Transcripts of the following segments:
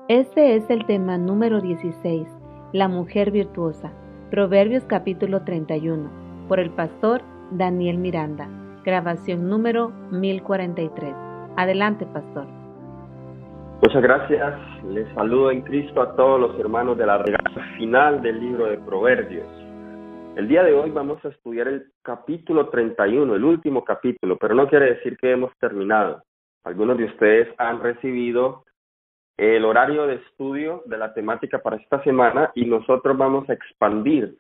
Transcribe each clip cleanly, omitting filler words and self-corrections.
Este es el tema número 16, la mujer virtuosa, Proverbios capítulo 31, por el pastor Daniel Miranda, grabación número 1043. Adelante, pastor. Muchas gracias. Les saludo en Cristo a todos los hermanos de la recta final del libro de Proverbios. El día de hoy vamos a estudiar el capítulo 31, el último capítulo, pero no quiere decir que hemos terminado. Algunos de ustedes han recibido el horario de estudio de la temática para esta semana y nosotros vamos a expandir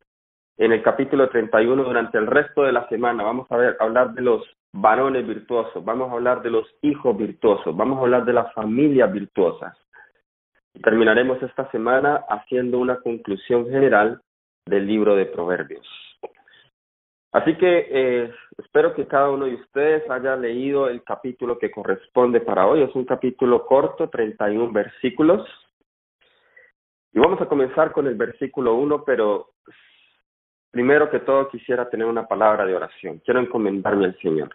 en el capítulo 31 durante el resto de la semana. Vamos a hablar de los varones virtuosos, vamos a hablar de los hijos virtuosos, vamos a hablar de las familias virtuosas. Y terminaremos esta semana haciendo una conclusión general del libro de Proverbios. Así que espero que cada uno de ustedes haya leído el capítulo que corresponde para hoy. Es un capítulo corto, 31 versículos. Y vamos a comenzar con el versículo 1, pero primero que todo quisiera tener una palabra de oración. Quiero encomendarme al Señor.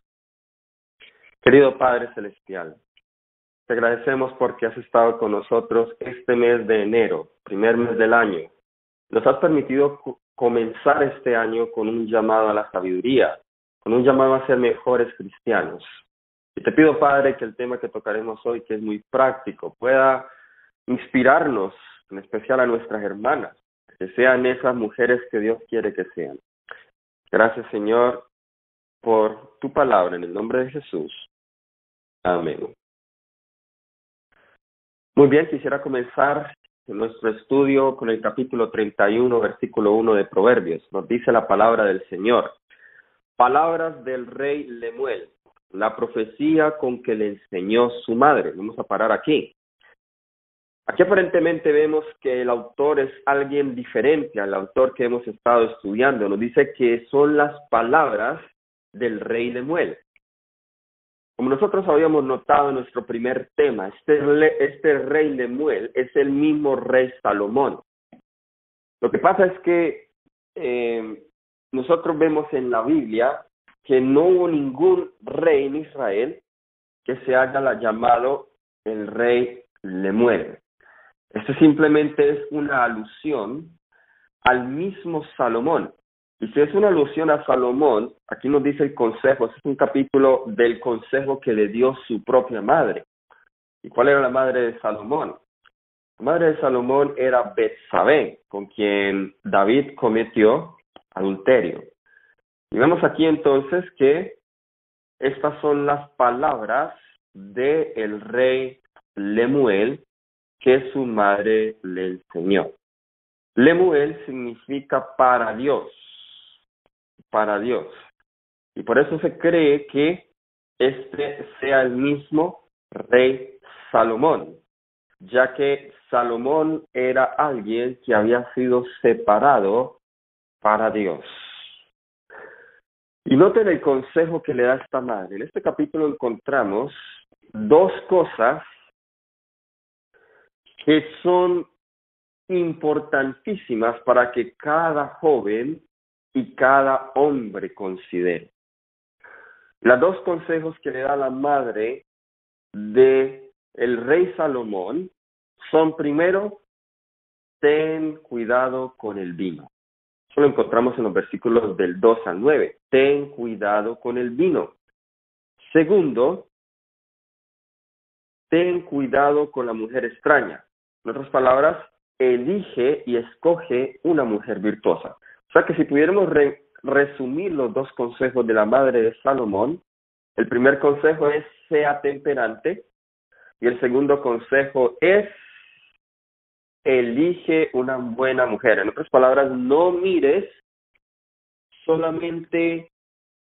Querido Padre Celestial, te agradecemos porque has estado con nosotros este mes de enero, primer mes del año. Nos has permitido comenzar este año con un llamado a la sabiduría, con un llamado a ser mejores cristianos. Y te pido, Padre, que el tema que tocaremos hoy, que es muy práctico, pueda inspirarnos, en especial a nuestras hermanas, que sean esas mujeres que Dios quiere que sean. Gracias, Señor, por tu palabra, en el nombre de Jesús. Amén. Muy bien, quisiera comenzar nuestro estudio con el capítulo 31, versículo 1 de Proverbios. Nos dice la palabra del Señor. Palabras del rey Lemuel, la profecía con que le enseñó su madre. Vamos a parar aquí. Aquí aparentemente vemos que el autor es alguien diferente al autor que hemos estado estudiando. Nos dice que son las palabras del rey Lemuel. Como nosotros habíamos notado en nuestro primer tema, este rey Lemuel es el mismo rey Salomón. Lo que pasa es que nosotros vemos en la Biblia que no hubo ningún rey en Israel que se haya llamado el rey Lemuel. Esto simplemente es una alusión al mismo Salomón. Y si es una alusión a Salomón, aquí nos dice el consejo, es un capítulo del consejo que le dio su propia madre. ¿Y cuál era la madre de Salomón? La madre de Salomón era Betsabé, con quien David cometió adulterio. Y vemos aquí entonces que estas son las palabras del rey Lemuel que su madre le enseñó. Lemuel significa para Dios. Para Dios. Y por eso se cree que este sea el mismo rey Salomón, ya que Salomón era alguien que había sido separado para Dios. Y noten el consejo que le da esta madre. En este capítulo encontramos dos cosas que son importantísimas para que cada joven y cada hombre considere. Los dos consejos que le da la madre de el rey Salomón son: primero, ten cuidado con el vino. Eso lo encontramos en los versículos del 2 al 9. Ten cuidado con el vino. Segundo, ten cuidado con la mujer extraña. En otras palabras, elige y escoge una mujer virtuosa. O sea que si pudiéramos resumir los dos consejos de la madre de Salomón, el primer consejo es: sea temperante, y el segundo consejo es: elige una buena mujer. En otras palabras, no mires solamente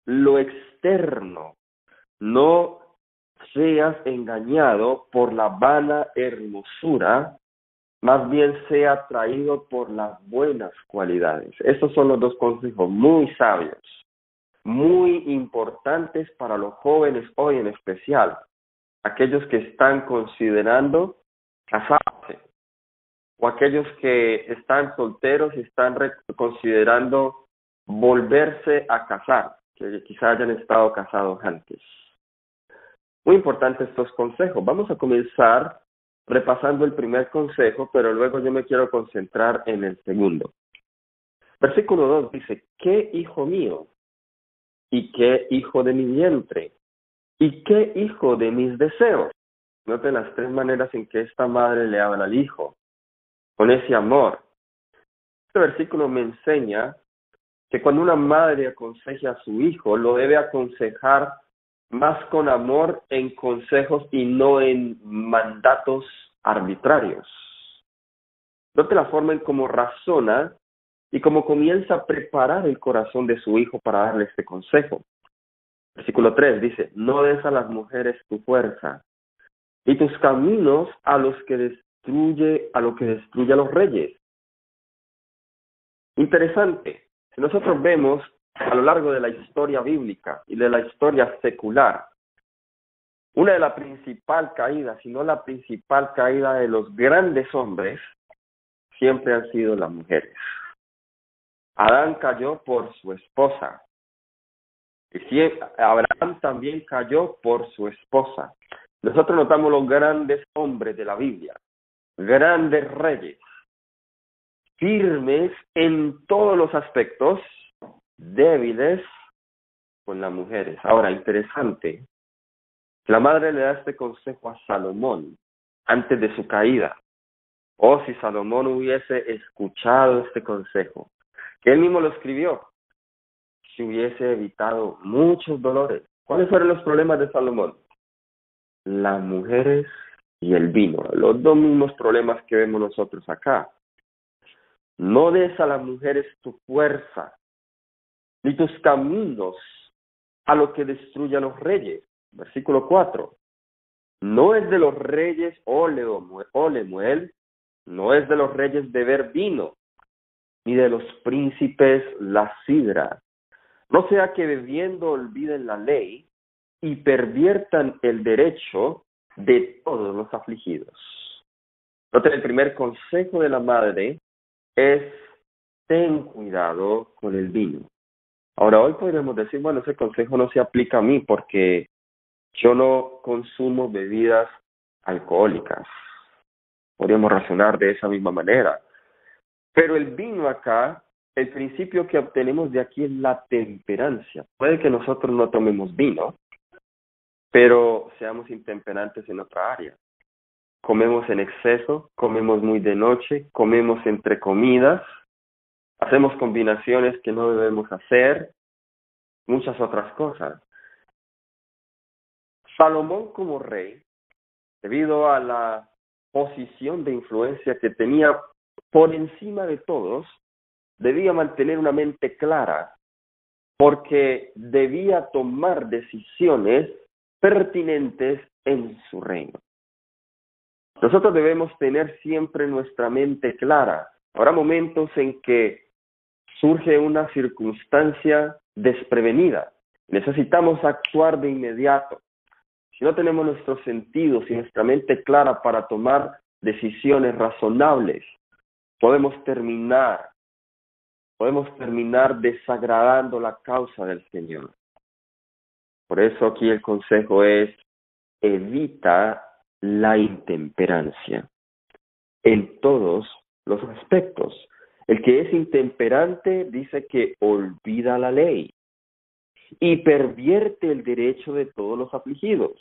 lo externo, no seas engañado por la vana hermosura, más bien sea atraído por las buenas cualidades. Estos son los dos consejos muy sabios, muy importantes para los jóvenes hoy en especial, aquellos que están considerando casarse, o aquellos que están solteros y están considerando volverse a casar, que quizá hayan estado casados antes. Muy importantes estos consejos. Vamos a comenzar repasando el primer consejo, pero luego yo me quiero concentrar en el segundo. Versículo 2 dice, ¿qué hijo mío? ¿Y qué hijo de mi vientre? ¿Y qué hijo de mis deseos? Noten las tres maneras en que esta madre le habla al hijo, con ese amor. Este versículo me enseña que cuando una madre aconseja a su hijo, lo debe aconsejar más con amor en consejos y no en mandatos arbitrarios. Note la forma en cómo razona y cómo comienza a preparar el corazón de su hijo para darle este consejo. Versículo 3 dice, no des a las mujeres tu fuerza y tus caminos a lo que destruye a los reyes. Interesante. Si nosotros vemos a lo largo de la historia bíblica y de la historia secular, una de las principales caídas, si no la principal caída de los grandes hombres, siempre han sido las mujeres. Adán cayó por su esposa. Y Abraham también cayó por su esposa. Nosotros notamos los grandes hombres de la Biblia, grandes reyes, firmes en todos los aspectos, débiles con las mujeres. Ahora, interesante, la madre le da este consejo a Salomón antes de su caída. Si Salomón hubiese escuchado este consejo, que él mismo lo escribió, se hubiese evitado muchos dolores. ¿Cuáles fueron los problemas de Salomón? Las mujeres y el vino, los dos mismos problemas que vemos nosotros acá. No des a las mujeres tu fuerza, ni tus caminos a lo que destruya a los reyes. Versículo 4. No es de los reyes Lemuel, no es de los reyes beber vino, ni de los príncipes la sidra. No sea que bebiendo olviden la ley y perviertan el derecho de todos los afligidos. Entonces, el primer consejo de la madre es, ten cuidado con el vino. Ahora, hoy podríamos decir, bueno, ese consejo no se aplica a mí porque yo no consumo bebidas alcohólicas. Podríamos razonar de esa misma manera. Pero el vino acá, el principio que obtenemos de aquí es la temperancia. Puede que nosotros no tomemos vino, pero seamos intemperantes en otra área. Comemos en exceso, comemos muy de noche, comemos entre comidas, hacemos combinaciones que no debemos hacer, muchas otras cosas. Salomón como rey, debido a la posición de influencia que tenía por encima de todos, debía mantener una mente clara porque debía tomar decisiones pertinentes en su reino. Nosotros debemos tener siempre nuestra mente clara. Habrá momentos en que surge una circunstancia desprevenida. Necesitamos actuar de inmediato. Si no tenemos nuestros sentidos y nuestra mente clara para tomar decisiones razonables, podemos terminar desagradando la causa del Señor. Por eso aquí el consejo es, evita la intemperancia en todos los aspectos. El que es intemperante dice que olvida la ley y pervierte el derecho de todos los afligidos.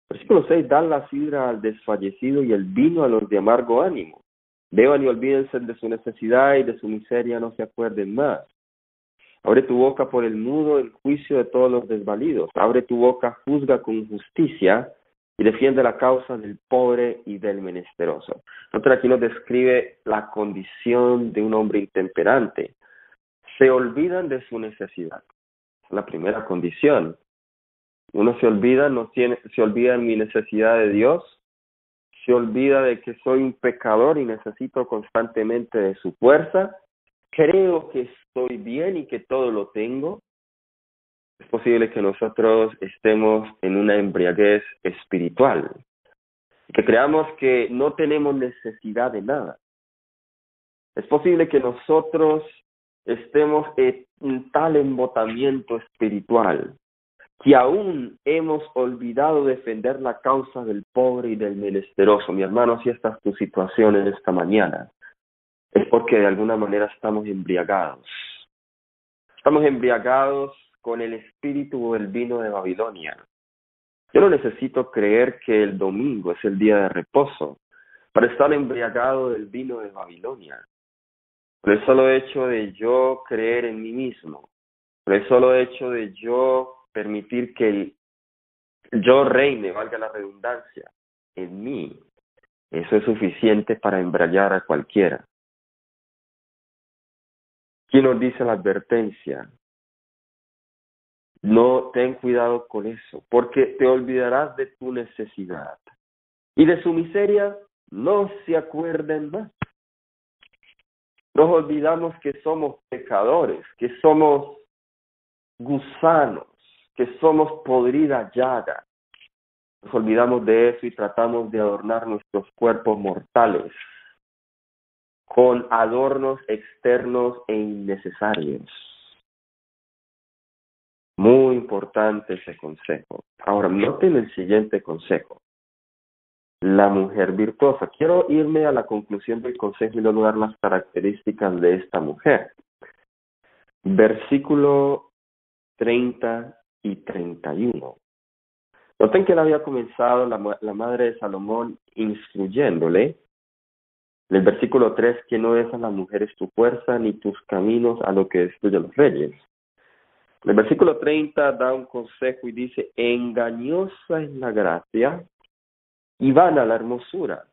Versículo 6, dan la sidra al desfallecido y el vino a los de amargo ánimo. Beban y olvídense de su necesidad y de su miseria no se acuerden más. Abre tu boca por el mudo en juicio de todos los desvalidos. Abre tu boca, juzga con justicia y defiende la causa del pobre y del menesteroso. Entonces aquí nos describe la condición de un hombre intemperante. Se olvidan de su necesidad. La primera condición. Uno se olvida de mi necesidad de Dios, se olvida de que soy un pecador y necesito constantemente de su fuerza, creo que estoy bien y que todo lo tengo. Es posible que nosotros estemos en una embriaguez espiritual, que creamos que no tenemos necesidad de nada. Es posible que nosotros estemos en tal embotamiento espiritual que aún hemos olvidado defender la causa del pobre y del menesteroso. Mi hermano, si esta es tu situación en esta mañana, es porque de alguna manera estamos embriagados. Estamos embriagados con el espíritu o el vino de Babilonia. Yo no necesito creer que el domingo es el día de reposo para estar embriagado del vino de Babilonia. Por el solo hecho de yo creer en mí mismo, por el solo hecho de yo permitir que yo reine, valga la redundancia, en mí, eso es suficiente para embriagar a cualquiera. ¿Quién nos dice la advertencia? No, ten cuidado con eso, porque te olvidarás de tu necesidad y de su miseria no se acuerden más. Nos olvidamos que somos pecadores, que somos gusanos, que somos podrida llaga. Nos olvidamos de eso y tratamos de adornar nuestros cuerpos mortales con adornos externos e innecesarios. Muy importante ese consejo. Ahora, noten el siguiente consejo. La mujer virtuosa. Quiero irme a la conclusión del consejo y luego dar las características de esta mujer. Versículo 30 y 31. Noten que él había comenzado la madre de Salomón instruyéndole. En el versículo 3, que no es a las mujeres tu fuerza, ni tus caminos a lo que destruye a los reyes. En el versículo 30 da un consejo y dice, engañosa es la gracia y vana la hermosura.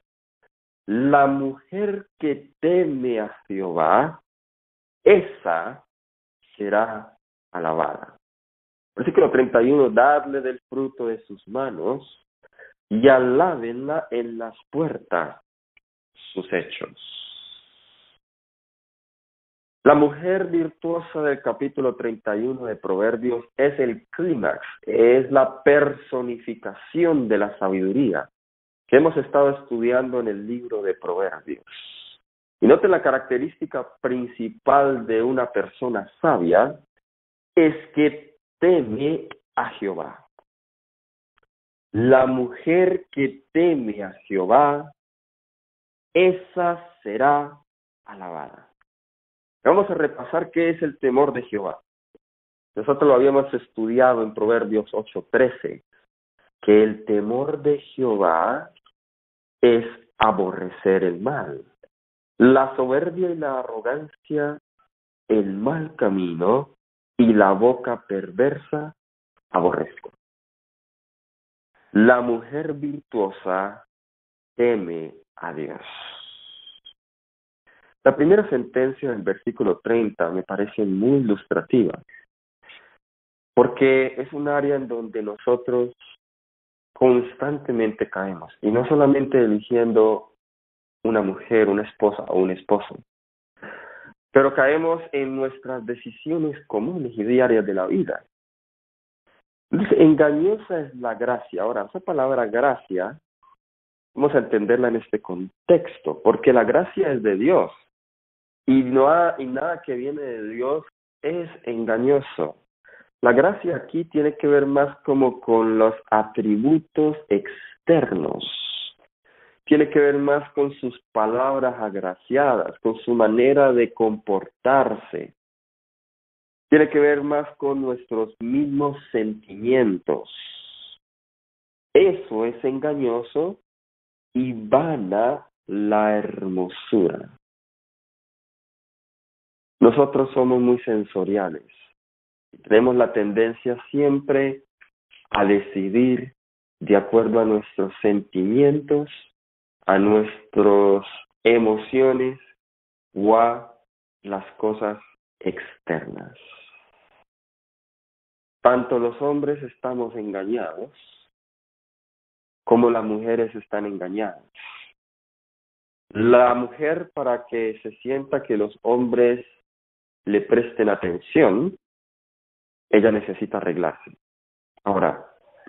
La mujer que teme a Jehová, esa será alabada. Versículo 31, dadle del fruto de sus manos y alábenla en las puertas sus hechos. La mujer virtuosa del capítulo 31 de Proverbios es el clímax, es la personificación de la sabiduría que hemos estado estudiando en el libro de Proverbios. Y noten la característica principal de una persona sabia es que teme a Jehová. La mujer que teme a Jehová, esa será alabada. Vamos a repasar qué es el temor de Jehová. Nosotros lo habíamos estudiado en Proverbios 8:13, que el temor de Jehová es aborrecer el mal. La soberbia y la arrogancia, el mal camino y la boca perversa aborrezco. La mujer virtuosa teme a Dios. La primera sentencia del versículo 30 me parece muy ilustrativa, porque es un área en donde nosotros constantemente caemos, y no solamente eligiendo una mujer, una esposa o un esposo, pero caemos en nuestras decisiones comunes y diarias de la vida. Dice, engañosa es la gracia. Ahora, esa palabra gracia, vamos a entenderla en este contexto, porque la gracia es de Dios. Y nada que viene de Dios es engañoso. La gracia aquí tiene que ver más como con los atributos externos. Tiene que ver más con sus palabras agraciadas, con su manera de comportarse. Tiene que ver más con nuestros mismos sentimientos. Eso es engañoso y vana la hermosura. Nosotros somos muy sensoriales. Tenemos la tendencia siempre a decidir de acuerdo a nuestros sentimientos, a nuestras emociones o a las cosas externas. Tanto los hombres estamos engañados como las mujeres están engañadas. La mujer, para que se sienta que los hombres le presten atención, ella necesita arreglarse. Ahora,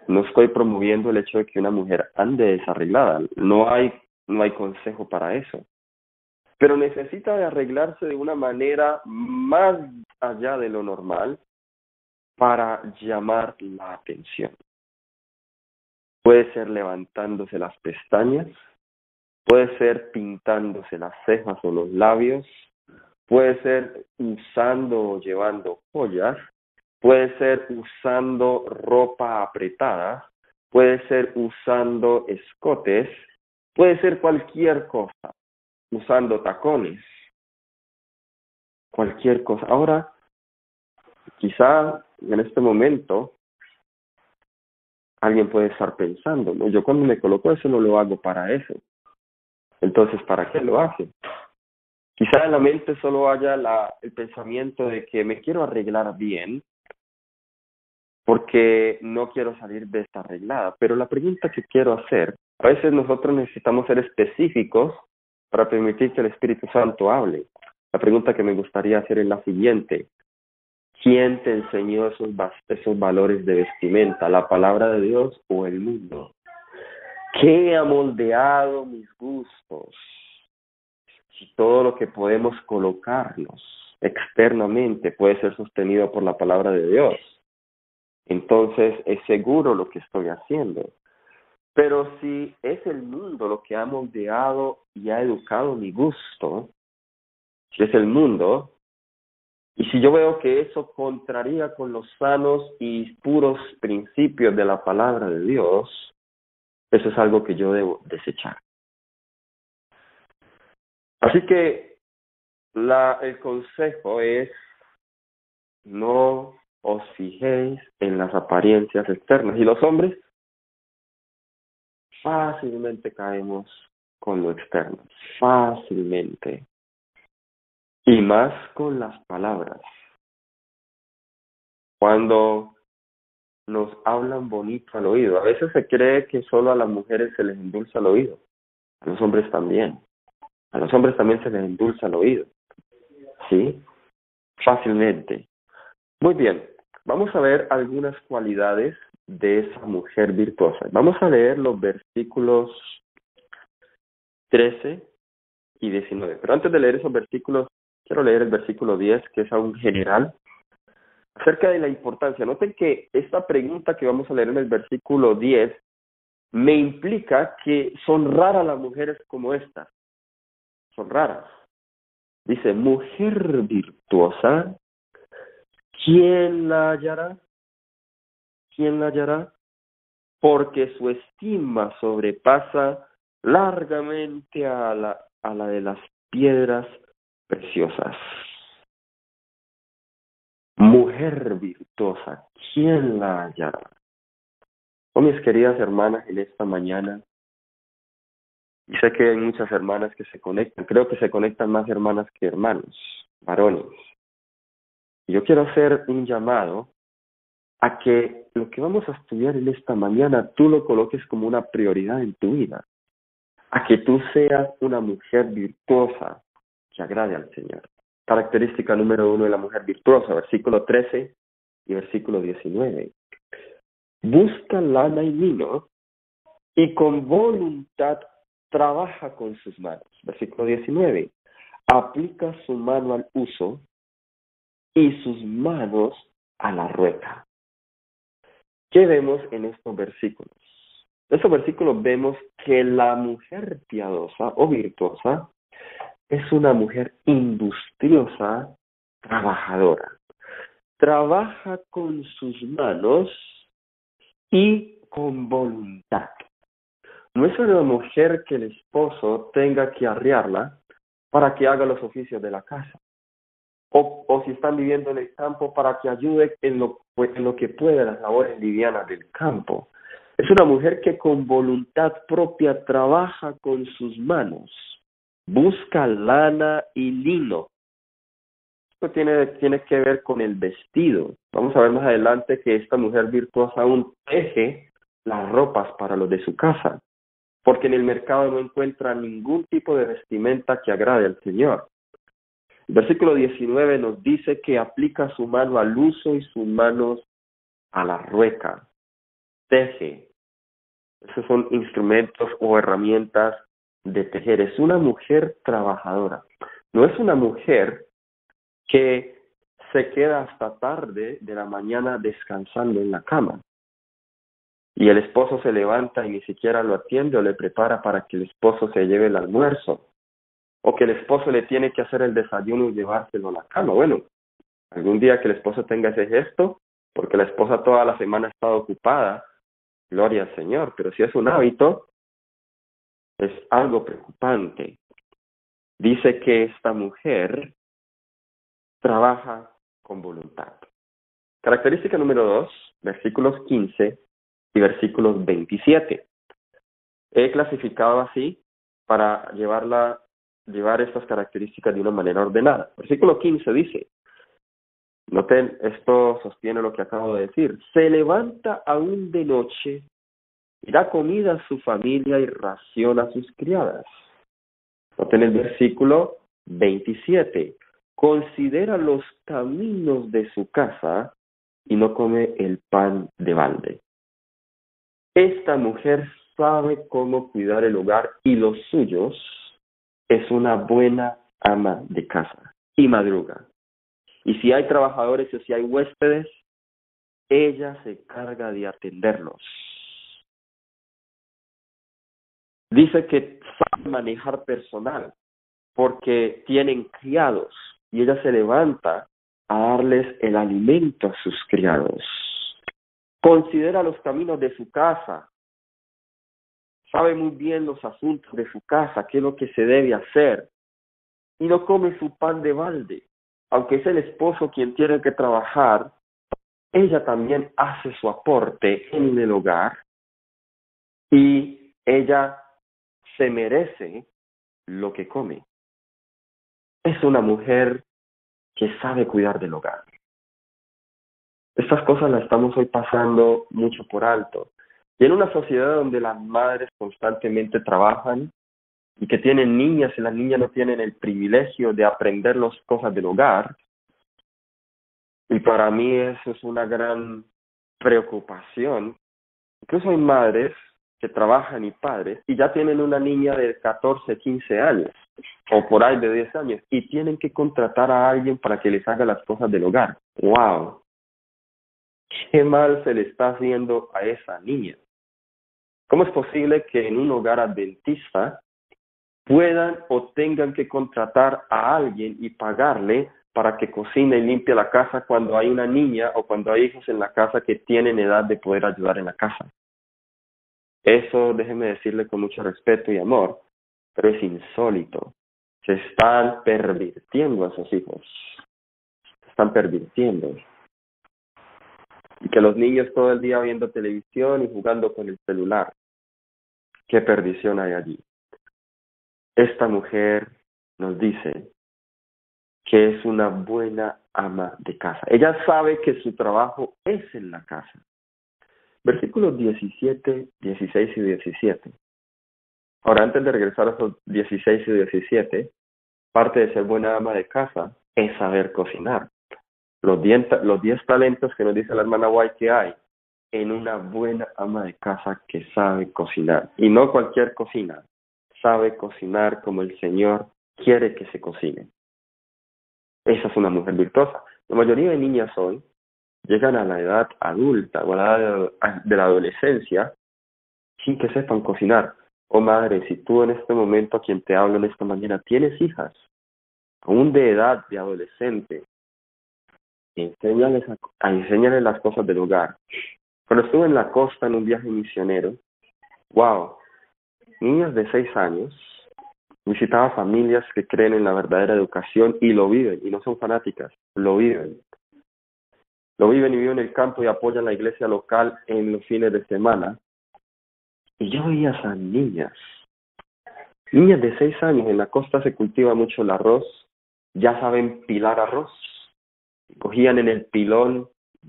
no estoy promoviendo el hecho de que una mujer ande desarreglada, no hay consejo para eso. Pero necesita de arreglarse de una manera más allá de lo normal, para llamar la atención. Puede ser levantándose las pestañas, puede ser pintándose las cejas o los labios, puede ser usando o llevando joyas, puede ser usando ropa apretada, puede ser usando escotes, puede ser cualquier cosa, usando tacones, cualquier cosa. Ahora, quizá en este momento alguien puede estar pensando, ¿no? Yo cuando me coloco eso no lo hago para eso. Entonces, ¿para qué lo hace? Quizá en la mente solo haya el pensamiento de que me quiero arreglar bien porque no quiero salir desarreglada. Pero la pregunta que quiero hacer, a veces nosotros necesitamos ser específicos para permitir que el Espíritu Santo hable. La pregunta que me gustaría hacer es la siguiente. ¿Quién te enseñó esos valores de vestimenta? ¿La palabra de Dios o el mundo? ¿Qué ha moldeado mis gustos? Si todo lo que podemos colocarnos externamente puede ser sostenido por la palabra de Dios, entonces es seguro lo que estoy haciendo. Pero si es el mundo lo que ha moldeado y ha educado mi gusto, si es el mundo, y si yo veo que eso contraría con los sanos y puros principios de la palabra de Dios, eso es algo que yo debo desechar. Así que el consejo es: no os fijéis en las apariencias externas. Y los hombres fácilmente caemos con lo externo, fácilmente. Y más con las palabras. Cuando nos hablan bonito al oído, a veces se cree que solo a las mujeres se les endulza el oído, a los hombres también. A los hombres también se les endulza el oído, ¿sí? Fácilmente. Muy bien, vamos a ver algunas cualidades de esa mujer virtuosa. Vamos a leer los versículos 13 y 19. Pero antes de leer esos versículos, quiero leer el versículo 10, que es aún general, acerca de la importancia. Noten que esta pregunta que vamos a leer en el versículo 10 me implica que son raras las mujeres como esta. Son raras. Dice, mujer virtuosa, ¿quién la hallará? ¿Quién la hallará? Porque su estima sobrepasa largamente a la de las piedras preciosas. Mujer virtuosa, ¿quién la hallará? Oh, mis queridas hermanas, en esta mañana, y sé que hay muchas hermanas que se conectan, creo que se conectan más hermanas que hermanos, varones. Y yo quiero hacer un llamado a que lo que vamos a estudiar en esta mañana tú lo coloques como una prioridad en tu vida, a que tú seas una mujer virtuosa que agrade al Señor. Característica número 1 de la mujer virtuosa, versículo 13 y versículo 19. Busca lana y lino y con voluntad trabaja con sus manos. Versículo 19. Aplica su mano al uso y sus manos a la rueca. ¿Qué vemos en estos versículos? En estos versículos vemos que la mujer piadosa o virtuosa es una mujer industriosa, trabajadora. Trabaja con sus manos y con voluntad. No es una mujer que el esposo tenga que arriarla para que haga los oficios de la casa. O si están viviendo en el campo, para que ayude en lo que pueda las labores livianas del campo. Es una mujer que con voluntad propia trabaja con sus manos. Busca lana y lino. Esto tiene que ver con el vestido. Vamos a ver más adelante que esta mujer virtuosa aún teje las ropas para los de su casa, porque en el mercado no encuentra ningún tipo de vestimenta que agrade al Señor. El versículo 19 nos dice que aplica su mano al uso y sus manos a la rueca. Teje. Esos son instrumentos o herramientas de tejer. Es una mujer trabajadora. No es una mujer que se queda hasta tarde de la mañana descansando en la cama. Y el esposo se levanta y ni siquiera lo atiende o le prepara para que el esposo se lleve el almuerzo. O que el esposo le tiene que hacer el desayuno y llevárselo a la cama. Bueno, algún día que el esposo tenga ese gesto, porque la esposa toda la semana ha estado ocupada, gloria al Señor. Pero si es un hábito, es algo preocupante. Dice que esta mujer trabaja con voluntad. Característica número 2, versículos 15 y versículos 27. He clasificado así para llevar estas características de una manera ordenada. Versículo 15 dice, noten, esto sostiene lo que acabo de decir, se levanta aún de noche y da comida a su familia y raciona a sus criadas. Noten el versículo 27, considera los caminos de su casa y no come el pan de balde. Esta mujer sabe cómo cuidar el hogar y los suyos, es una buena ama de casa y madruga. Y si hay trabajadores o si hay huéspedes, ella se carga de atenderlos. Dice que sabe manejar personal porque tienen criados y ella se levanta a darles el alimento a sus criados. Considera los caminos de su casa. Sabe muy bien los asuntos de su casa, qué es lo que se debe hacer. Y no come su pan de balde. Aunque es el esposo quien tiene que trabajar, ella también hace su aporte en el hogar y ella se merece lo que come. Es una mujer que sabe cuidar del hogar. Estas cosas las estamos hoy pasando mucho por alto. Y en una sociedad donde las madres constantemente trabajan y que tienen niñas y las niñas no tienen el privilegio de aprender las cosas del hogar, y para mí eso es una gran preocupación. Incluso hay madres que trabajan y padres y ya tienen una niña de 14, 15 años o por ahí de 10 años y tienen que contratar a alguien para que les haga las cosas del hogar. ¡Wow! ¿Qué mal se le está haciendo a esa niña? ¿Cómo es posible que en un hogar adventista puedan o tengan que contratar a alguien y pagarle para que cocine y limpie la casa cuando hay una niña o cuando hay hijos en la casa que tienen edad de poder ayudar en la casa? Eso, déjeme decirle con mucho respeto y amor, pero es insólito. Se están pervirtiendo a esos hijos. Se están pervirtiendo. Y que los niños todo el día viendo televisión y jugando con el celular. ¿Qué perdición hay allí? Esta mujer nos dice que es una buena ama de casa. Ella sabe que su trabajo es en la casa. Versículos 17, 16 y 17. Ahora, antes de regresar a esos 16 y 17, parte de ser buena ama de casa es saber cocinar. Los 10 talentos que nos dice la hermana White que hay en una buena ama de casa que sabe cocinar. Y no cualquier cocina. Sabe cocinar como el Señor quiere que se cocine. Esa es una mujer virtuosa. La mayoría de niñas hoy llegan a la edad adulta o a la edad de la adolescencia sin que sepan cocinar. Oh madre, si tú en este momento a quien te hablo en esta mañana tienes hijas, aún de edad de adolescente, enséñales las cosas del hogar. Cuando estuve en la costa en un viaje misionero, wow, niñas de 6 años, visitaba familias que creen en la verdadera educación y lo viven, y no son fanáticas, lo viven. Lo viven y viven en el campo y apoyan la iglesia local en los fines de semana. Y yo veía a esas niñas de 6 años, en la costa se cultiva mucho el arroz, ya saben pilar arroz. Cogían en el pilón,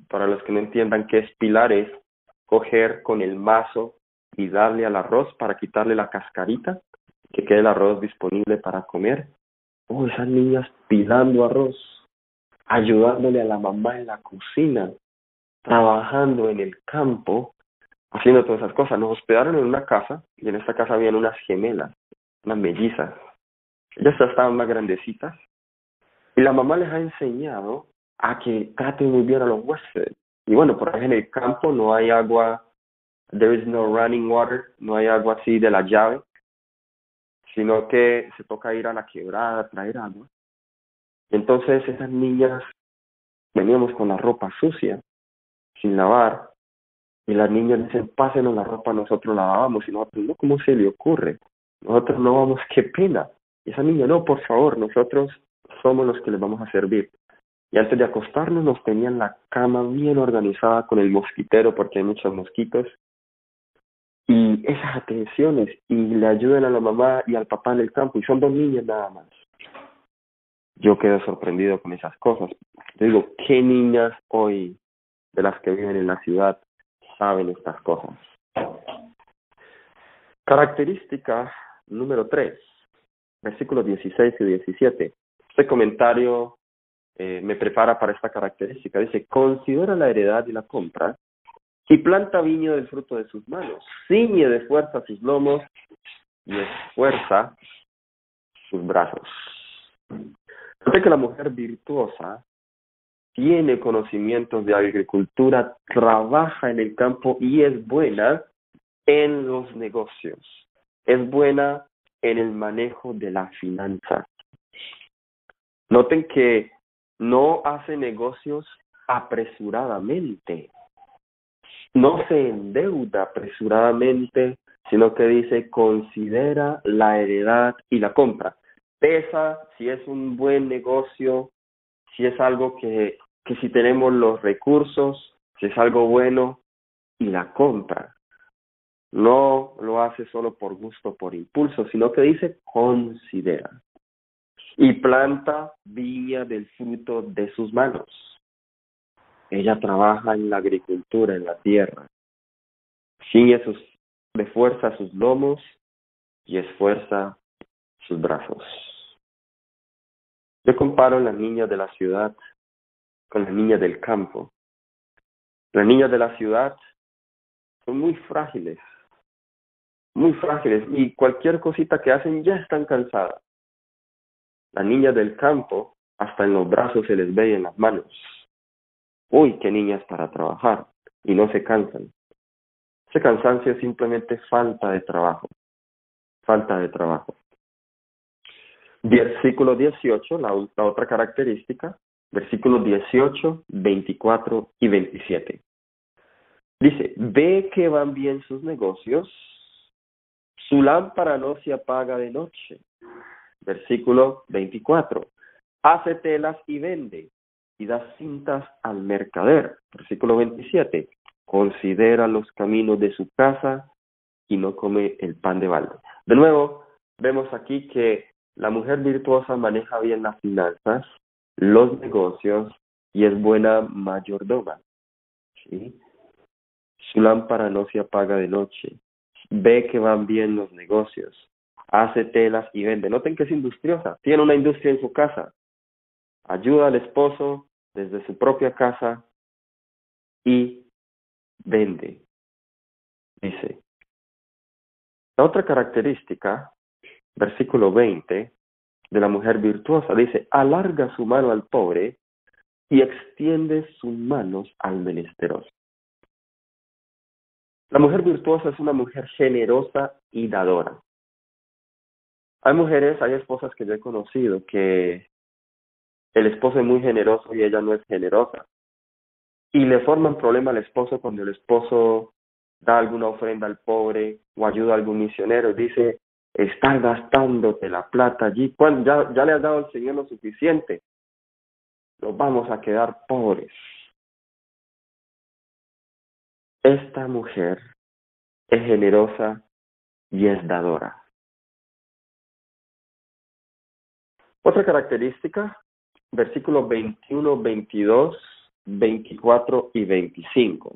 para los que no entiendan qué es pilar, es coger con el mazo y darle al arroz para quitarle la cascarita, que quede el arroz disponible para comer. Oh, esas niñas pilando arroz, ayudándole a la mamá en la cocina, trabajando en el campo, haciendo todas esas cosas. Nos hospedaron en una casa, y en esta casa habían unas gemelas, unas mellizas. Ellas ya estaban más grandecitas, y la mamá les ha enseñado a que traten muy bien a los huéspedes. Y bueno, por ahí en el campo no hay agua, there is no running water, no hay agua así de la llave, sino que se toca ir a la quebrada a traer agua. Entonces esas niñas veníamos con la ropa sucia, sin lavar, y las niñas dicen, pásenos la ropa, nosotros la lavamos, y nosotros, no, ¿cómo se le ocurre? Nosotros no vamos, qué pena. Y esa niña, no, por favor, nosotros somos los que les vamos a servir. Y antes de acostarnos nos tenían la cama bien organizada con el mosquitero, porque hay muchos mosquitos, y esas atenciones, y le ayudan a la mamá y al papá en el campo, y son 2 niñas nada más. Yo quedo sorprendido con esas cosas. Yo digo, ¿qué niñas hoy de las que viven en la ciudad saben estas cosas? Característica número 3, versículos 16 y 17. Este comentario me prepara para esta característica. Dice, considera la heredad y la compra, y planta viña del fruto de sus manos. Ciñe de fuerza sus lomos y esfuerza sus brazos. Sé que la mujer virtuosa tiene conocimientos de agricultura, trabaja en el campo y es buena en los negocios. Es buena en el manejo de la finanza. Noten que no hace negocios apresuradamente. No se endeuda apresuradamente, sino que dice, considera la heredad y la compra. Pesa si es un buen negocio, si es algo que si tenemos los recursos, si es algo bueno, y la compra. No lo hace solo por gusto, por impulso, sino que dice, considera. Y planta viña del fruto de sus manos. Ella trabaja en la agricultura, en la tierra. Ciñe de fuerza sus lomos y esfuerza sus brazos. Yo comparo las niñas de la ciudad con las niñas del campo. Las niñas de la ciudad son muy frágiles, y cualquier cosita que hacen ya están cansadas. Las niñas del campo, hasta en los brazos se les ve y en las manos. Uy, qué niñas para trabajar, y no se cansan. Ese cansancio es simplemente falta de trabajo. Versículo 18, la otra característica, versículos 18, 24 y 27. Dice, ve que van bien sus negocios, su lámpara no se apaga de noche. Versículo 24, hace telas y vende, y da cintas al mercader. Versículo 27, considera los caminos de su casa y no come el pan de balde. De nuevo, vemos aquí que la mujer virtuosa maneja bien las finanzas, los negocios y es buena mayordoma. ¿Sí? Su lámpara no se apaga de noche. Ve que van bien los negocios. Hace telas y vende. Noten que es industriosa. Tiene una industria en su casa. Ayuda al esposo desde su propia casa y vende. Dice. La otra característica, versículo 20, de la mujer virtuosa, dice, alarga su mano al pobre y extiende sus manos al menesteroso. La mujer virtuosa es una mujer generosa y dadora. Hay esposas que yo he conocido que el esposo es muy generoso y ella no es generosa. Y le forman problema al esposo cuando el esposo da alguna ofrenda al pobre o ayuda a algún misionero. Dice, estás gastándote la plata allí. Cuando ya le has dado al Señor lo suficiente. Nos vamos a quedar pobres. Esta mujer es generosa y es dadora. Otra característica, versículos 21, 22, 24 y 25.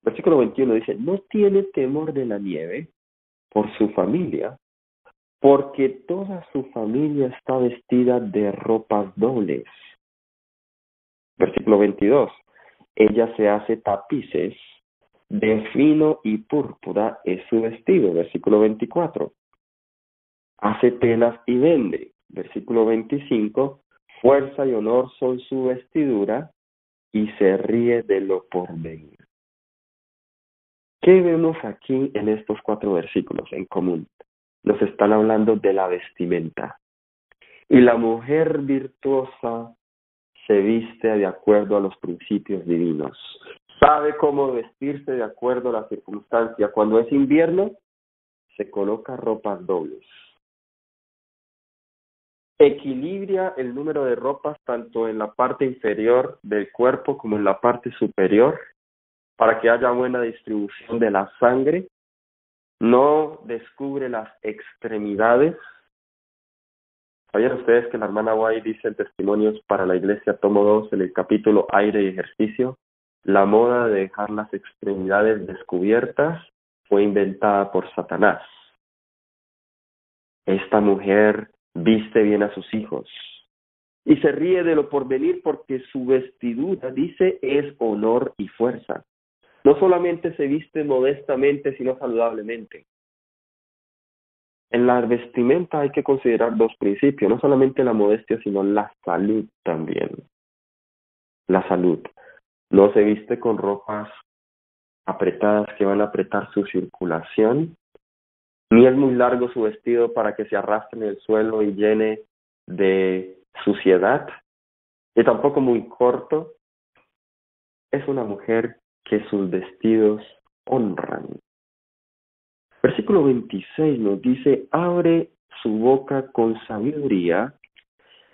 Versículo 21 dice, no tiene temor de la nieve por su familia, porque toda su familia está vestida de ropas dobles. Versículo 22, ella se hace tapices de fino y púrpura es su vestido. Versículo 24, hace telas y vende. Versículo 25, fuerza y honor son su vestidura y se ríe de lo porvenir. ¿Qué vemos aquí en estos 4 versículos en común? Nos están hablando de la vestimenta. Y la mujer virtuosa se viste de acuerdo a los principios divinos. Sabe cómo vestirse de acuerdo a la circunstancia. Cuando es invierno, se coloca ropas dobles. Equilibra el número de ropas tanto en la parte inferior del cuerpo como en la parte superior para que haya buena distribución de la sangre. No descubre las extremidades. ¿Sabían ustedes que la hermana White dice en Testimonios para la Iglesia, tomo 2, en el capítulo Aire y Ejercicio, la moda de dejar las extremidades descubiertas fue inventada por Satanás? Esta mujer viste bien a sus hijos y se ríe de lo porvenir porque su vestidura, dice, es honor y fuerza. No solamente se viste modestamente, sino saludablemente. En la vestimenta hay que considerar 2 principios, no solamente la modestia, sino la salud también. La salud. No se viste con ropas apretadas que van a apretar su circulación, ni es muy largo su vestido para que se arrastre en el suelo y llene de suciedad, y tampoco muy corto. Es una mujer que sus vestidos honran. Versículo 26 nos dice, abre su boca con sabiduría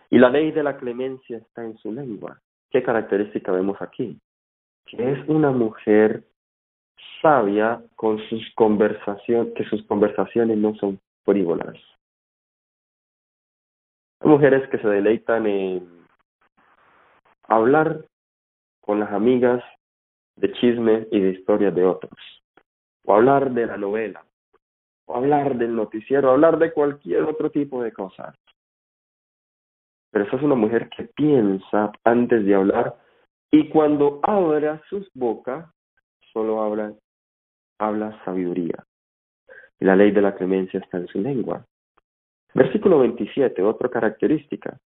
y la ley de la clemencia está en su lengua. ¿Qué característica vemos aquí? Que es una mujer sabia con sus conversaciones, que sus conversaciones no son frívolas. Hay mujeres que se deleitan en hablar con las amigas de chismes y de historias de otros, o hablar de la novela, o hablar del noticiero, o hablar de cualquier otro tipo de cosas. Pero esa es una mujer que piensa antes de hablar, y cuando abra sus bocas, solo habla sabiduría. Y la ley de la clemencia está en su lengua. Versículo 27, otra característica.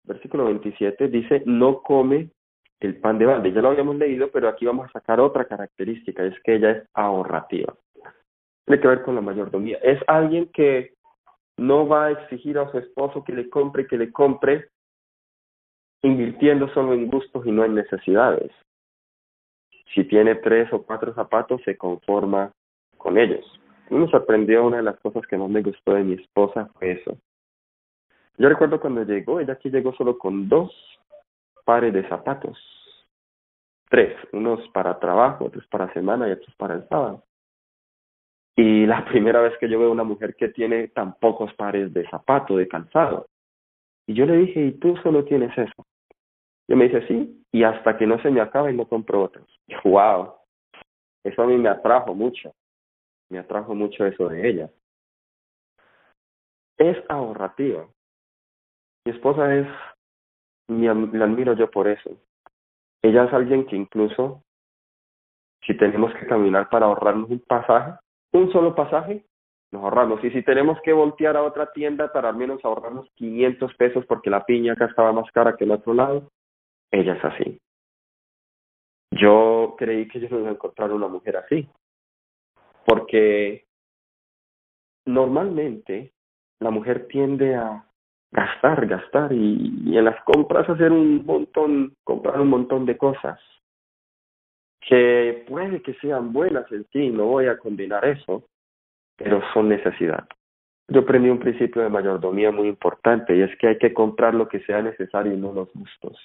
Versículo 27 dice, no come el pan de balde. Ya lo habíamos leído, pero aquí vamos a sacar otra característica, es que ella es ahorrativa. Tiene que ver con la mayordomía. Es alguien que no va a exigir a su esposo que le compre, invirtiendo solo en gustos y no en necesidades. Si tiene 3 o 4 zapatos, se conforma con ellos. Me sorprendió, una de las cosas que más me gustó de mi esposa fue eso. Yo recuerdo cuando llegó, ella aquí llegó solo con 2 pares de zapatos. 3, unos para trabajo, otros para semana y otros para el sábado. Y la primera vez que yo veo a una mujer que tiene tan pocos pares de zapato, de calzado. Y yo le dije, ¿y tú solo tienes eso? Y me dice, sí, y hasta que no se me acabe no compro otros. ¡Wow! Eso a mí me atrajo mucho eso de ella. Es ahorrativa. Mi esposa la admiro yo por eso. Ella es alguien que incluso, si tenemos que caminar para ahorrarnos un solo pasaje, nos ahorramos. Y si tenemos que voltear a otra tienda para al menos ahorrarnos 500 pesos porque la piña acá estaba más cara que en otro lado, ella es así. Yo creí que yo no iba a encontrar una mujer así, porque normalmente la mujer tiende a gastar y en las compras comprar un montón de cosas que puede que sean buenas en sí, no voy a condenar eso, pero son necesidad. Yo aprendí un principio de mayordomía muy importante y es que hay que comprar lo que sea necesario y no los gustos.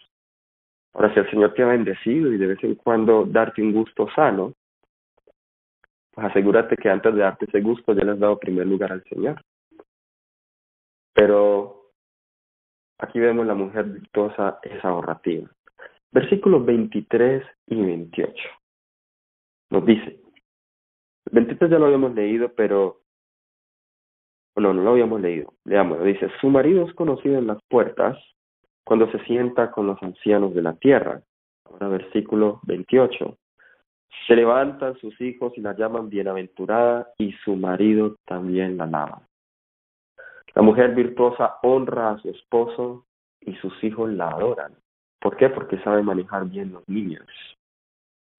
Ahora, si el Señor te ha bendecido y de vez en cuando darte un gusto sano, pues asegúrate que antes de darte ese gusto ya le has dado primer lugar al Señor. Pero aquí vemos la mujer virtuosa es ahorrativa. Versículos 23 y 28. Nos dice, 23 ya lo habíamos leído, pero no lo habíamos leído. Leámoslo. Dice, su marido es conocido en las puertas cuando se sienta con los ancianos de la tierra. Ahora versículo 28. Se levantan sus hijos y la llaman bienaventurada y su marido también la alaba. La mujer virtuosa honra a su esposo y sus hijos la adoran. ¿Por qué? Porque sabe manejar bien los niños.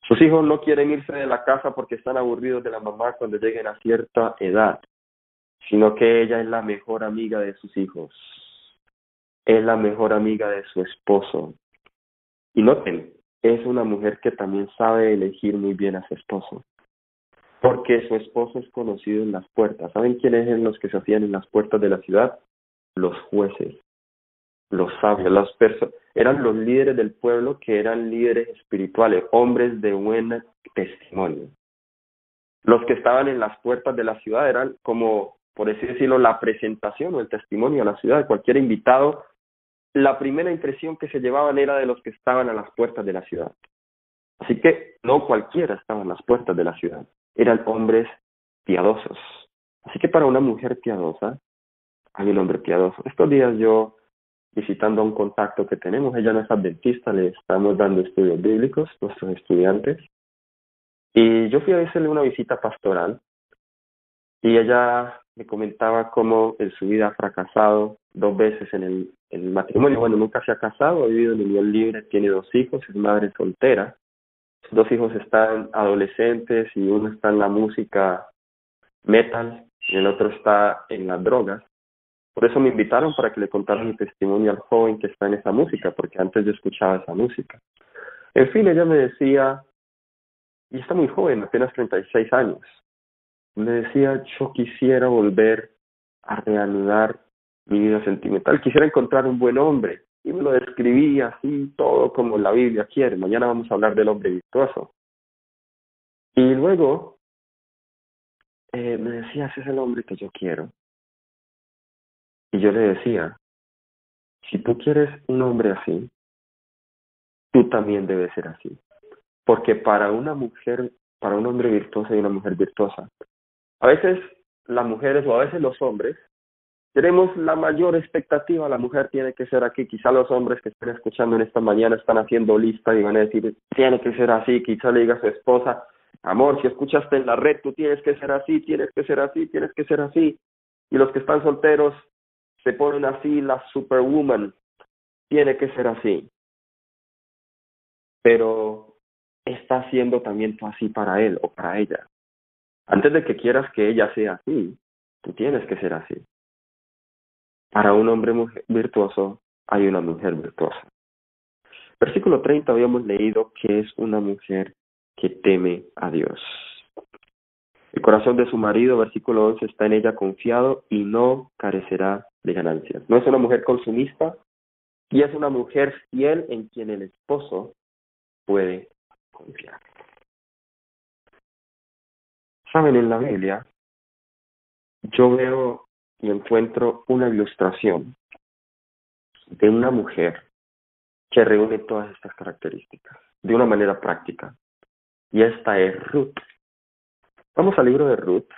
Sus hijos no quieren irse de la casa porque están aburridos de la mamá cuando lleguen a cierta edad, sino que ella es la mejor amiga de sus hijos, es la mejor amiga de su esposo. Y noten, es una mujer que también sabe elegir muy bien a su esposo, porque su esposo es conocido en las puertas. ¿Saben quiénes eran los que se hacían en las puertas de la ciudad? Los jueces, los sabios, eran los líderes del pueblo que eran líderes espirituales, hombres de buen testimonio. Los que estaban en las puertas de la ciudad eran como, por así decirlo, la presentación o el testimonio a la ciudad. Cualquier invitado, la primera impresión que se llevaban era de los que estaban a las puertas de la ciudad. Así que no cualquiera estaba en las puertas de la ciudad, eran hombres piadosos. Así que para una mujer piadosa, hay un hombre piadoso. Estos días yo, visitando a un contacto que tenemos, ella no es adventista, le estamos dando estudios bíblicos, nuestros estudiantes, y yo fui a hacerle una visita pastoral, y ella me comentaba cómo en su vida ha fracasado 2 veces en el matrimonio. Bueno, nunca se ha casado, ha vivido en unión libre, tiene 2 hijos, es madre soltera. Sus 2 hijos están adolescentes y uno está en la música metal y el otro está en las drogas. Por eso me invitaron para que le contara mi testimonio al joven que está en esa música, porque antes yo escuchaba esa música. En fin, ella me decía, y está muy joven, apenas 36 años, me decía, yo quisiera volver a reanudar mi vida sentimental, quisiera encontrar un buen hombre, y me lo describía así, todo como la Biblia quiere. Mañana vamos a hablar del hombre virtuoso. Y luego me decía, ese es el hombre que yo quiero. Y yo le decía, si tú quieres un hombre así, tú también debes ser así. Porque para una mujer, para un hombre virtuoso y una mujer virtuosa, a veces las mujeres o a veces los hombres tenemos la mayor expectativa, la mujer tiene que ser aquí. Quizá los hombres que estén escuchando en esta mañana están haciendo lista y van a decir, tiene que ser así. Quizá le diga a su esposa, amor, si escuchaste en la red, tú tienes que ser así, tienes que ser así, tienes que ser así. Y los que están solteros se ponen así, la superwoman, tiene que ser así. Pero está siendo también tú así para él o para ella. Antes de que quieras que ella sea así, tú tienes que ser así. Para un hombre virtuoso hay una mujer virtuosa. Versículo 30 habíamos leído que es una mujer que teme a Dios. El corazón de su marido, versículo 11, está en ella confiado y no carecerá de ganancias. No es una mujer consumista y es una mujer fiel en quien el esposo puede confiar. Saben, en la Biblia yo veo y encuentro una ilustración de una mujer que reúne todas estas características de una manera práctica. Y esta es Ruth. Vamos al libro de Ruth,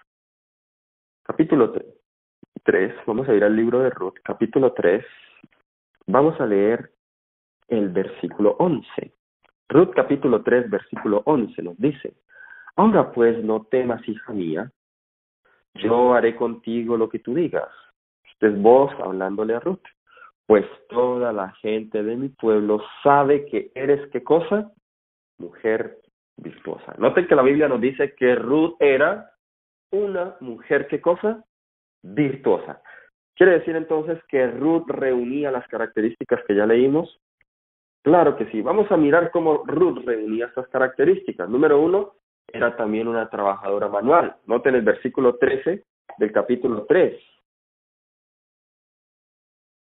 capítulo 3. Vamos a ir al libro de Ruth, capítulo 3. Vamos a leer el versículo 11. Ruth, capítulo 3, versículo 11 nos dice, ahora pues no temas, hija mía, yo haré contigo lo que tú digas. Esta es voz hablándole a Ruth. Pues toda la gente de mi pueblo sabe que eres, ¿qué cosa? Mujer virtuosa. Noten que la Biblia nos dice que Ruth era una mujer, ¿qué cosa? Virtuosa. ¿Quiere decir entonces que Ruth reunía las características que ya leímos? Claro que sí. Vamos a mirar cómo Ruth reunía estas características. Número 1, era también una trabajadora manual. Noten el versículo 13 del capítulo 3.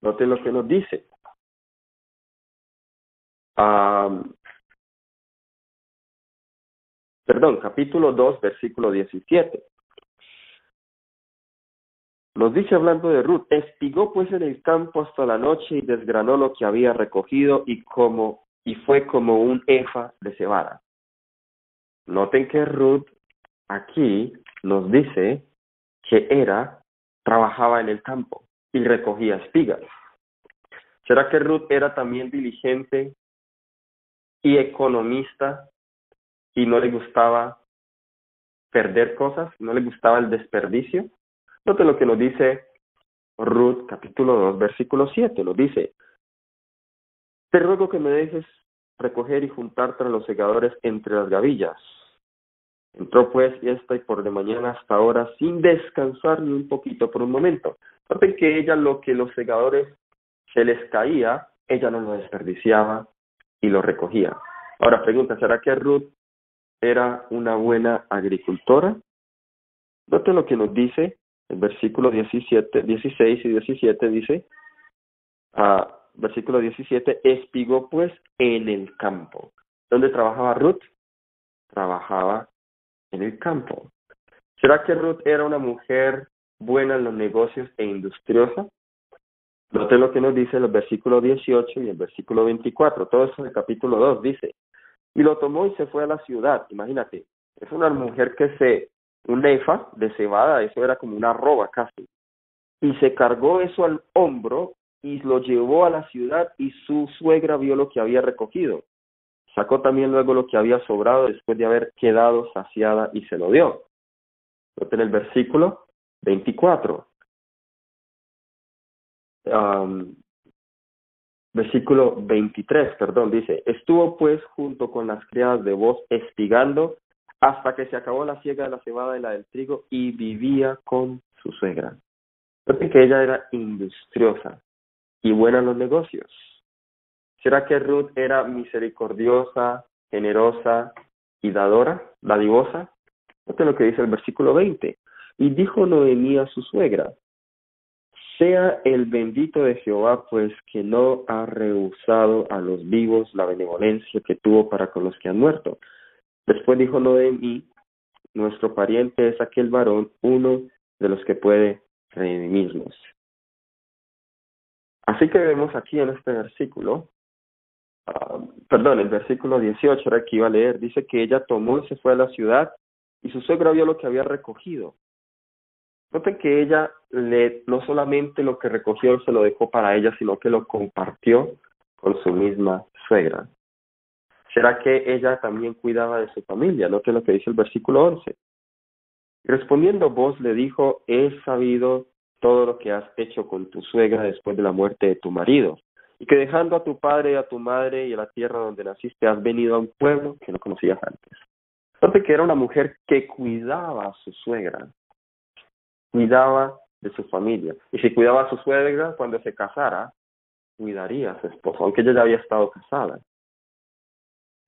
Noten lo que nos dice. Capítulo 2, versículo 17. Nos dice hablando de Ruth, espigó pues en el campo hasta la noche y desgranó lo que había recogido y fue como un efa de cebada. Noten que Ruth aquí nos dice que trabajaba en el campo y recogía espigas. ¿Será que Ruth era también diligente y economista y no le gustaba perder cosas, no le gustaba el desperdicio? Noten lo que nos dice Ruth, capítulo 2, versículo 7. Nos dice, te ruego que me dejes recoger y juntar tras los segadores entre las gavillas. Entró pues y por de mañana hasta ahora sin descansar ni un poquito por un momento. Noten que ella lo que los segadores se les caía, ella no lo desperdiciaba y lo recogía. Ahora pregunta, ¿será que Ruth era una buena agricultora? Noten lo que nos dice el versículo 17, 16 y 17 dice, versículo 17, espigó pues en el campo. ¿Dónde trabajaba Ruth? Trabajaba en el campo. ¿Será que Ruth era una mujer buena en los negocios e industriosa? Noten lo que nos dice el versículo 18 y el versículo 24. Todo eso en el capítulo 2 dice, y lo tomó y se fue a la ciudad. Imagínate, es una mujer un efa de cebada, eso era como una arroba casi. Y se cargó eso al hombro y lo llevó a la ciudad y su suegra vio lo que había recogido. Sacó también luego lo que había sobrado después de haber quedado saciada y se lo dio. Noten el versículo 24. Versículo 23, dice, estuvo pues junto con las criadas de Booz espigando hasta que se acabó la siega de la cebada y la del trigo y vivía con su suegra. Noten que ella era industriosa y buena en los negocios. ¿Será que Ruth era misericordiosa, generosa y dadivosa? Noten lo que dice el versículo 20. Y dijo Noemí a su suegra, sea el bendito de Jehová, pues que no ha rehusado a los vivos la benevolencia que tuvo para con los que han muerto. Después dijo Noemí, nuestro pariente es aquel varón, uno de los que puede redimirnos. Así que vemos aquí en este versículo, el versículo 18, ahora que iba a leer, dice que ella tomó y se fue a la ciudad y su suegra vio lo que había recogido. Noten que ella no solamente lo que recogió se lo dejó para ella, sino que lo compartió con su misma suegra. ¿Será que ella también cuidaba de su familia? Noten lo que dice el versículo 11. Respondiendo Booz le dijo, he sabido todo lo que has hecho con tu suegra después de la muerte de tu marido, y que dejando a tu padre y a tu madre y a la tierra donde naciste, has venido a un pueblo que no conocías antes. Noten que era una mujer que cuidaba a su suegra, cuidaba de su familia. Y si cuidaba a su suegra, cuando se casara, cuidaría a su esposo, aunque ella ya había estado casada.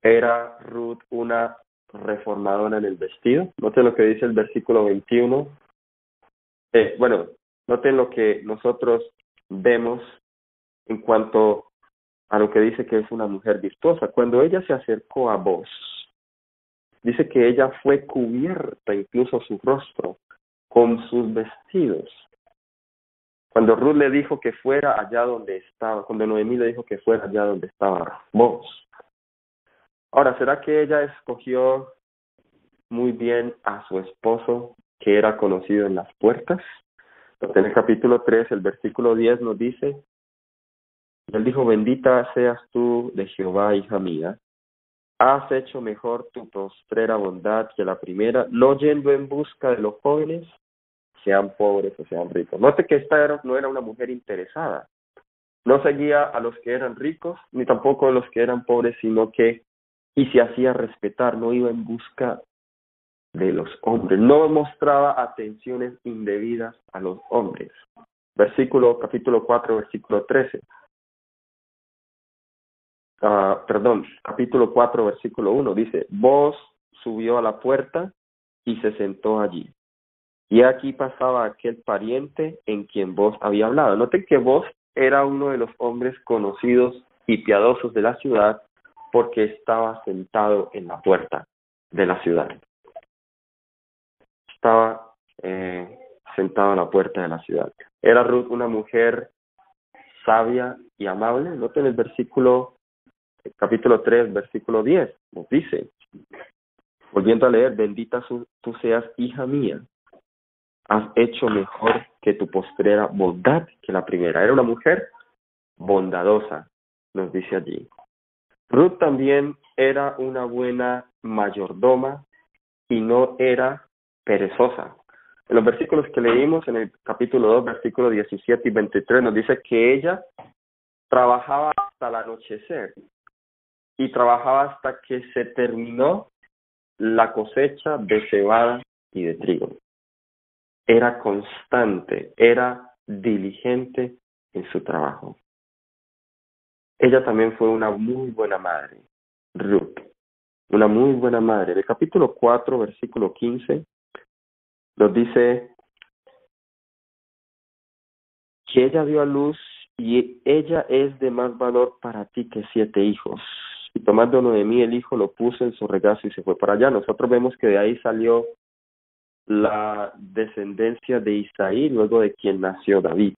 ¿Era Ruth una reformadora en el vestido? Noten lo que dice el versículo 21. Noten lo que nosotros vemos en cuanto a lo que dice que es una mujer virtuosa. Cuando ella se acercó a Booz, dice que ella fue cubierta, incluso su rostro, con sus vestidos. Cuando Ruth le dijo que fuera allá donde estaba, cuando Noemí le dijo que fuera allá donde estaba Booz. Ahora, ¿será que ella escogió muy bien a su esposo, que era conocido en las puertas? En el capítulo 3, el versículo 10 nos dice, él dijo, bendita seas tú de Jehová, hija mía, has hecho mejor tu postrera bondad que la primera, no yendo en busca de los jóvenes, sean pobres o sean ricos. Note que esta no era una mujer interesada. No seguía a los que eran ricos, ni tampoco a los que eran pobres, sino que, y se hacía respetar, no iba en busca de los hombres. No mostraba atenciones indebidas a los hombres. Capítulo 4, versículo 13. Capítulo 4, versículo 1, dice, Booz subió a la puerta y se sentó allí. Y aquí pasaba aquel pariente en quien Booz había hablado. Noten que Booz era uno de los hombres conocidos y piadosos de la ciudad porque estaba sentado en la puerta de la ciudad. Estaba sentado en la puerta de la ciudad. Era Ruth una mujer sabia y amable. Noten el capítulo 3, versículo 10. Nos dice, volviendo a leer, bendita tú seas, hija mía. Has hecho mejor que tu postrera bondad que la primera. Era una mujer bondadosa, nos dice allí. Ruth también era una buena mayordoma y no era perezosa. En los versículos que leímos en el capítulo 2, versículos 17 y 23, nos dice que ella trabajaba hasta el anochecer y trabajaba hasta que se terminó la cosecha de cebada y de trigo. Era constante, era diligente en su trabajo. Ella también fue una muy buena madre, Ruth, una muy buena madre. El capítulo 4, versículo 15, nos dice que ella dio a luz y ella es de más valor para ti que 7 hijos. Y tomando Noemí el hijo, lo puso en su regazo y se fue para allá. Nosotros vemos que de ahí salió la descendencia de Isaí, luego de quien nació David.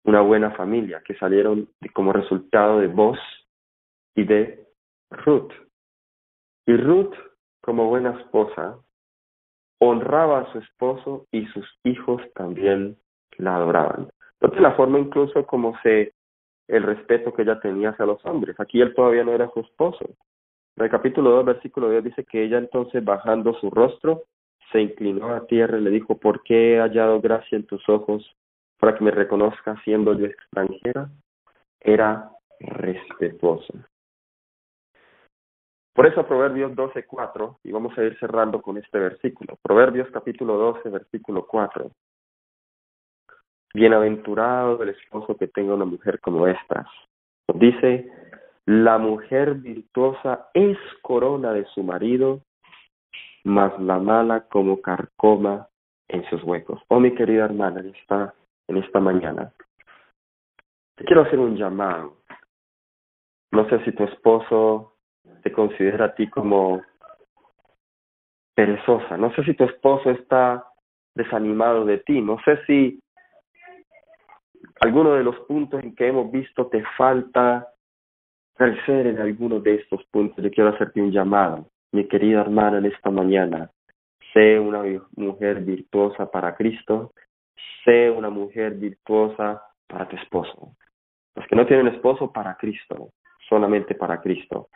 Una buena familia que salieron como resultado de Boz y de Ruth. Y Ruth, como buena esposa, honraba a su esposo y sus hijos también la adoraban. Entonces la forma incluso como el respeto que ella tenía hacia los hombres. Aquí él todavía no era su esposo. En el capítulo 2, versículo 10 dice que ella entonces bajando su rostro, se inclinó a tierra y le dijo, ¿por qué he hallado gracia en tus ojos para que me reconozcas siendo yo extranjera? Era respetuosa. Por eso Proverbios 12:4, y vamos a ir cerrando con este versículo. Proverbios capítulo 12, versículo 4. Bienaventurado el esposo que tenga una mujer como estas. Dice, la mujer virtuosa es corona de su marido, mas la mala como carcoma en sus huecos. Oh, mi querida hermana, en esta mañana, te quiero hacer un llamado. No sé si tu esposo te considera a ti como perezosa. No sé si tu esposo está desanimado de ti. No sé si alguno de los puntos en que hemos visto te falta crecer en alguno de estos puntos. Yo quiero hacerte un llamado. Mi querida hermana, en esta mañana, sé una mujer virtuosa para Cristo. Sé una mujer virtuosa para tu esposo. Los que no tienen esposo, para Cristo. Solamente para Cristo.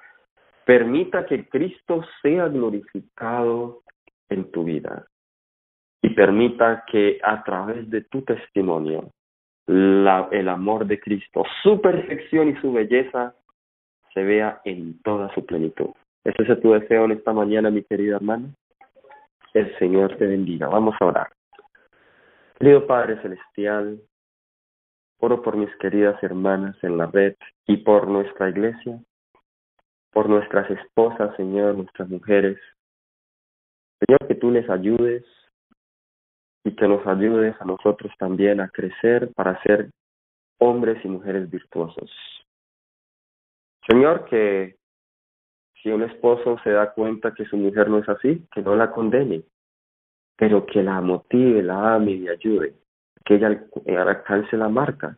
Permita que Cristo sea glorificado en tu vida y permita que a través de tu testimonio el amor de Cristo, su perfección y su belleza se vea en toda su plenitud. ¿Ese es tu deseo en esta mañana, mi querida hermana? El Señor te bendiga. Vamos a orar. Querido Padre Celestial, oro por mis queridas hermanas en la red y por nuestra iglesia, por nuestras esposas, Señor, nuestras mujeres. Señor, que tú les ayudes y que nos ayudes a nosotros también a crecer para ser hombres y mujeres virtuosos. Señor, que si un esposo se da cuenta que su mujer no es así, que no la condene, pero que la motive, la ame y ayude, que ella alcance la marca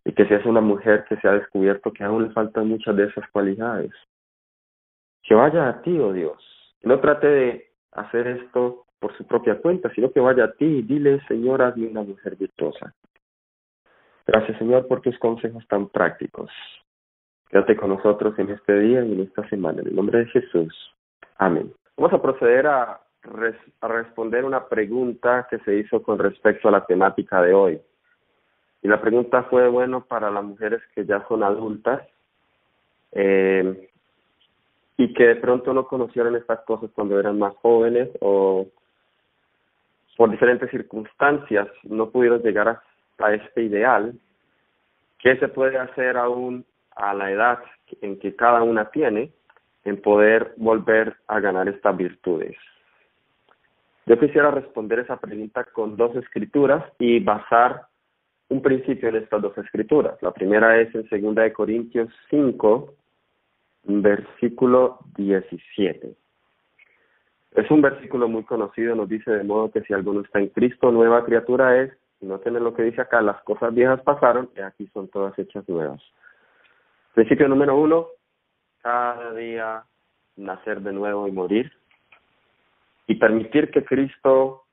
y que sea una mujer que se ha descubierto que aún le faltan muchas de esas cualidades. Que vaya a ti, oh Dios, que no trate de hacer esto por su propia cuenta, sino que vaya a ti y dile, Señor, hazme una mujer virtuosa. Gracias, Señor, por tus consejos tan prácticos. Quédate con nosotros en este día y en esta semana. En el nombre de Jesús. Amén. Vamos a proceder a responder una pregunta que se hizo con respecto a la temática de hoy. Y la pregunta fue, bueno, para las mujeres que ya son adultas y que de pronto no conocieron estas cosas cuando eran más jóvenes o por diferentes circunstancias no pudieron llegar a este ideal, ¿qué se puede hacer aún a la edad en que cada una tiene en poder volver a ganar estas virtudes? Yo quisiera responder esa pregunta con 2 escrituras y basar un principio en estas 2 escrituras. La primera es en 2 Corintios 5, versículo 17. Es un versículo muy conocido, nos dice de modo que si alguno está en Cristo, nueva criatura es, y no tiene lo que dice acá, las cosas viejas pasaron, y aquí son todas hechas nuevas. Principio número 1, cada día nacer de nuevo y morir, y permitir que Cristo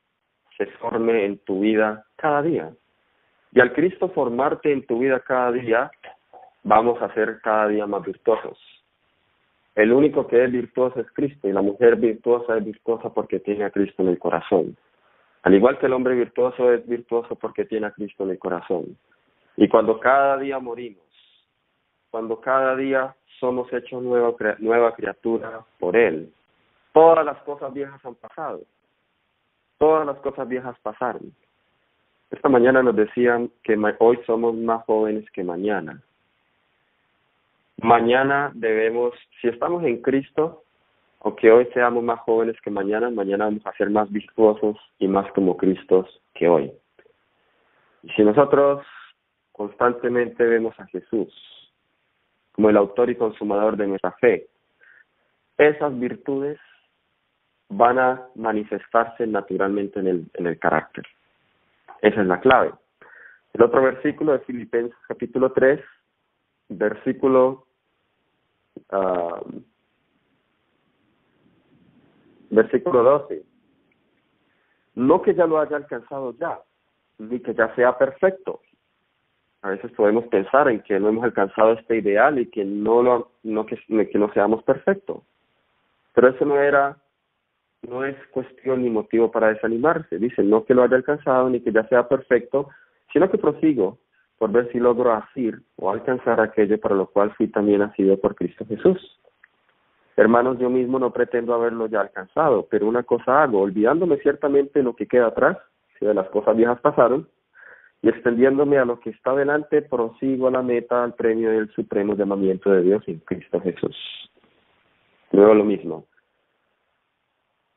se forme en tu vida cada día. Y al Cristo formarte en tu vida cada día, vamos a ser cada día más virtuosos. El único que es virtuoso es Cristo, y la mujer virtuosa es virtuosa porque tiene a Cristo en el corazón. Al igual que el hombre virtuoso es virtuoso porque tiene a Cristo en el corazón. Y cuando cada día morimos cuando cada día somos hechos nueva criatura por Él. Todas las cosas viejas han pasado. Todas las cosas viejas pasaron. Esta mañana nos decían que hoy somos más jóvenes que mañana. Mañana debemos, si estamos en Cristo, aunque hoy seamos más jóvenes que mañana, mañana vamos a ser más virtuosos y más como Cristo que hoy. Y si nosotros constantemente vemos a Jesús como el autor y consumador de nuestra fe, esas virtudes van a manifestarse naturalmente en el carácter. Esa es la clave. El otro versículo de Filipenses capítulo 3, versículo 12. No que ya lo haya alcanzado ya, ni que ya sea perfecto. A veces podemos pensar en que no hemos alcanzado este ideal y que no seamos perfectos. Pero eso no es cuestión ni motivo para desanimarse. Dice, no que lo haya alcanzado ni que ya sea perfecto, sino que prosigo por ver si logro asir o alcanzar aquello para lo cual fui también asido por Cristo Jesús. Hermanos, yo mismo no pretendo haberlo ya alcanzado, pero una cosa hago, olvidándome ciertamente de lo que queda atrás, si de las cosas viejas pasaron, y extendiéndome a lo que está delante, prosigo a la meta, al premio del supremo llamamiento de Dios en Cristo Jesús. Luego lo mismo.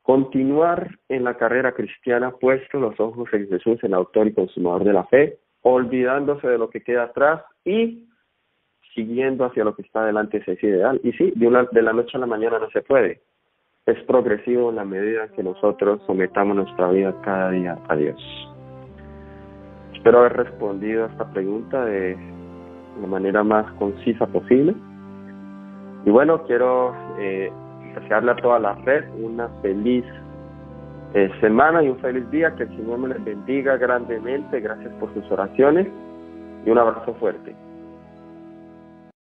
Continuar en la carrera cristiana puesto los ojos en Jesús, el autor y consumador de la fe, olvidándose de lo que queda atrás y siguiendo hacia lo que está delante, ese es ideal. Y sí, de la noche a la mañana no se puede. Es progresivo en la medida que nosotros sometamos nuestra vida cada día a Dios. Espero haber respondido a esta pregunta de la manera más concisa posible. Y bueno, quiero desearle a toda la red una feliz semana y un feliz día. Que el Señor me les bendiga grandemente. Gracias por sus oraciones y un abrazo fuerte.